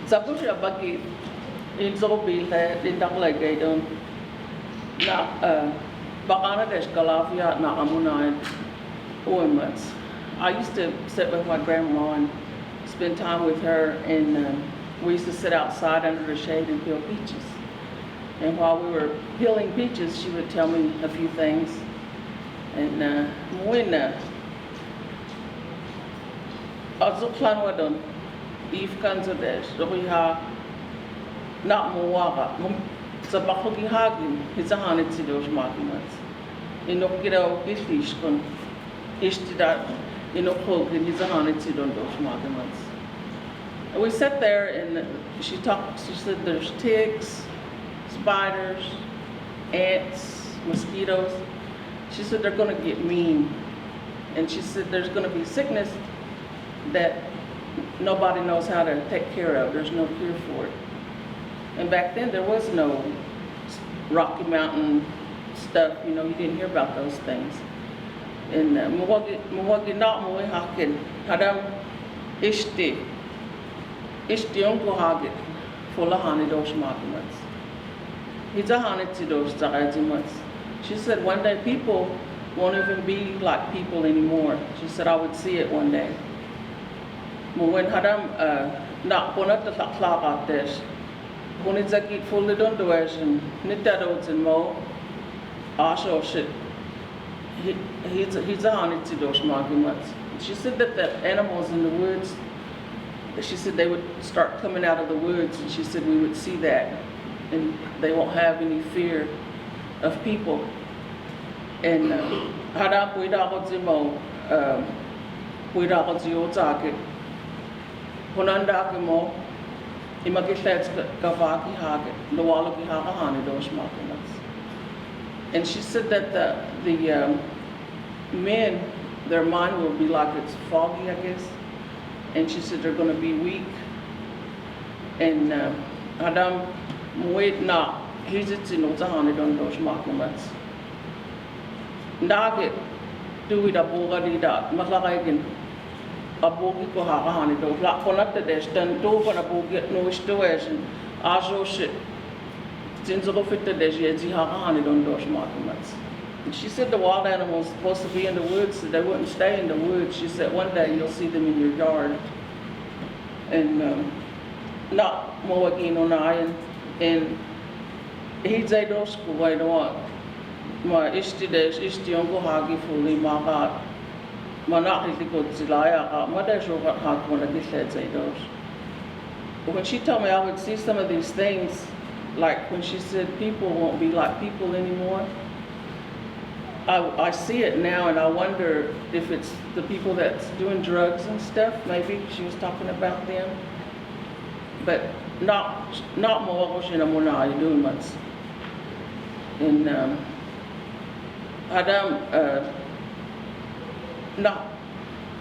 Sabu siya bagi in zobil in daklagay don na baka na des kalafia na amunayan uwemats. I used to sit with my grandma and spend time with her, and we used to sit outside under the shade and peel peaches. And while we were peeling peaches, she would tell me a few things. And when azuklan wadon, if kanzodesh, roiha na muwaga, sa bakugi hagin, hizahanit si dos makimats. Inokiraw kislish kon ishtidat inokogin hizahanit si don dos makimats. We sat there and she said there's ticks, spiders, ants, mosquitoes. She said they're gonna get mean. And she said there's gonna be sickness that nobody knows how to take care of. There's no cure for it. And back then there was no Rocky Mountain stuff, you didn't hear about those things. And Mwagi not Mwe Hakin, Hadam Ishti Unko Hagit, Fulahani dos Makimats. He's a Hanitidos Zagazimats. She said one day people won't even be like people anymore. She said I would see it one day. When Hadam not Ponat the Klak out this. When it's a kid fully done to us and Nitados and Mo, Asho shit. He's a Hanitidos Makimats. She said that the animals in the woods, she said they would start coming out of the woods, and she said we would see that, and they won't have any fear of people. And Hadam Puidagozimo, Puidagozio Zaki, Honandakimo, Imagifets Gavaki Haget, Noalaki Hagahani, those Makimats. And she said that the men, their mind will be like it's foggy, I guess. And she said they're going to be weak. And Adam Muit na hizitsi no zahani don dos makimats. Ndagit duwi da boga di da matlakaigin abogi ko hakahani do la konata des dan do para bogi no istoes azo shit. Since go fit the des yezi hakahani don dos makimats. She said the wild animals supposed to be in the woods, so they wouldn't stay in the woods. She said one day you'll see them in your yard. And not Moagino Nayan. And he'd say those school I don't want. My ishtides, ishtiongo hagi fully magat. Manaki go zilaya, Madasho got hot when I get say those. But when she told me I would see some of these things, like when she said people won't be like people anymore. I see it now, and I wonder if it's the people that's doing drugs and stuff. Maybe she was talking about them, but not more Mona doing much. And Adam not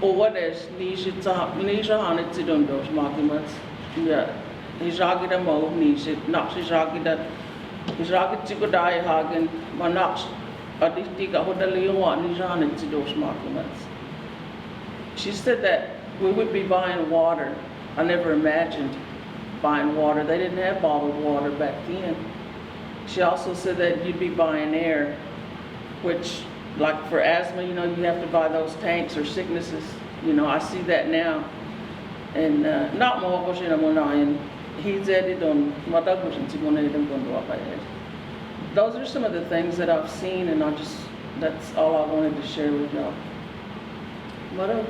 or what is Nisha Hanitidon those markets. Yeah, he's argued a mo Nisha, not his argued that he's argued to go die Hagen, but not. She said that we would be buying water. I never imagined buying water. They didn't have bottled water back then. She also said that you'd be buying air, which, like for asthma, you have to buy those tanks or sicknesses. I see that now. And not more and he's added on what I was in. Those are some of the things that I've seen, and that's all I wanted to share with y'all. What else?